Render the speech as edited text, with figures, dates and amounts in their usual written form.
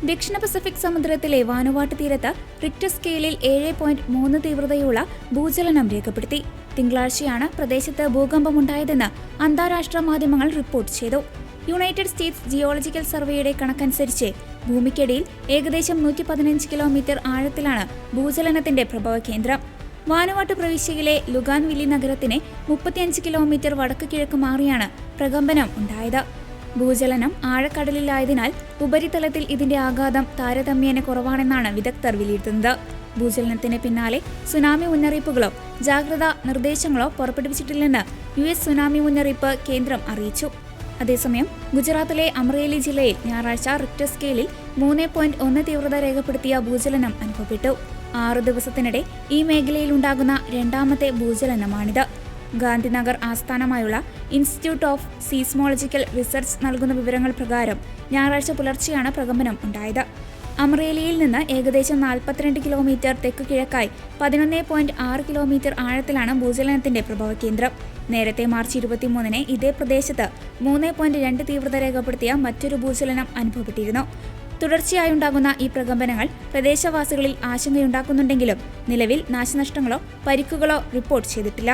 ദക്ഷിണ പസഫിക് സമുദ്രത്തിലെ വാനുവാട്ട് തീരത്ത് റിക്ടർ സ്കെയിലിൽ 7.3 തീവ്രതയുള്ള ഭൂചലനം രേഖപ്പെടുത്തി. തിങ്കളാഴ്ചയാണ് പ്രദേശത്ത് ഭൂകമ്പമുണ്ടായതെന്ന് അന്താരാഷ്ട്ര മാധ്യമങ്ങൾ റിപ്പോർട്ട് ചെയ്തു. യുണൈറ്റഡ് സ്റ്റേറ്റ്സ് ജിയോളജിക്കൽ സർവേയുടെ കണക്കനുസരിച്ച് ഭൂമിക്കടിയിൽ ഏകദേശം 115 കിലോമീറ്റർ ആഴത്തിലാണ് ഭൂചലനത്തിന്റെ പ്രഭവ കേന്ദ്രം. വാനുവാട്ട് പ്രവിശ്യയിലെ ലുഗാൻവില്ലി നഗരത്തിന് 35 കിലോമീറ്റർ വടക്ക് കിഴക്ക് മാറിയാണ് പ്രകമ്പനം ഉണ്ടായത്. ഭൂചലനം ആഴക്കടലിലായതിനാൽ ഉപരിതലത്തിൽ ഇതിന്റെ ആഘാതം താരതമ്യേന കുറവാണെന്നാണ് വിദഗ്ധർ വിലയിരുത്തുന്നത്. ഭൂചലനത്തിന് പിന്നാലെ സുനാമി മുന്നറിയിപ്പുകളോ ജാഗ്രതാ നിർദ്ദേശങ്ങളോ പുറപ്പെടുവിച്ചിട്ടില്ലെന്ന് US സുനാമി മുന്നറിയിപ്പ് കേന്ദ്രം അറിയിച്ചു. അതേസമയം ഗുജറാത്തിലെ അമറേലി ജില്ലയിൽ ഞായറാഴ്ച റിക്ടർ സ്കെയിലിൽ 3.1 തീവ്രത രേഖപ്പെടുത്തിയ ഭൂചലനം അനുഭവപ്പെട്ടു. 6 ദിവസത്തിനിടെ ഈ മേഖലയിലുണ്ടാകുന്ന രണ്ടാമത്തെ ഭൂചലനമാണിത്. ഗാന്ധിനഗർ ആസ്ഥാനമായുള്ള ഇൻസ്റ്റിറ്റ്യൂട്ട് ഓഫ് സീസ്മോളജിക്കൽ റിസർച്ച് നൽകുന്ന വിവരങ്ങൾ പ്രകാരം ഞായറാഴ്ച പുലർച്ചെയാണ് പ്രകമ്പനം ഉണ്ടായത്. അമറേലിയിൽ നിന്ന് ഏകദേശം 42 കിലോമീറ്റർ തെക്ക് കിഴക്കായി 11.6 കിലോമീറ്റർ ആഴത്തിലാണ് ഭൂചലനത്തിന്റെ പ്രഭവ കേന്ദ്രം. നേരത്തെ മാർച്ച് 23-ന് ഇതേ പ്രദേശത്ത് 3.2 തീവ്രത രേഖപ്പെടുത്തിയ മറ്റൊരു ഭൂചലനം അനുഭവപ്പെട്ടിരുന്നു. തുടർച്ചയായുണ്ടാകുന്ന ഈ പ്രകമ്പനങ്ങൾ പ്രദേശവാസികളിൽ ആശങ്കയുണ്ടാക്കുന്നുണ്ടെങ്കിലും നിലവിൽ നാശനഷ്ടങ്ങളോ പരിക്കുകളോ റിപ്പോർട്ട് ചെയ്തിട്ടില്ല.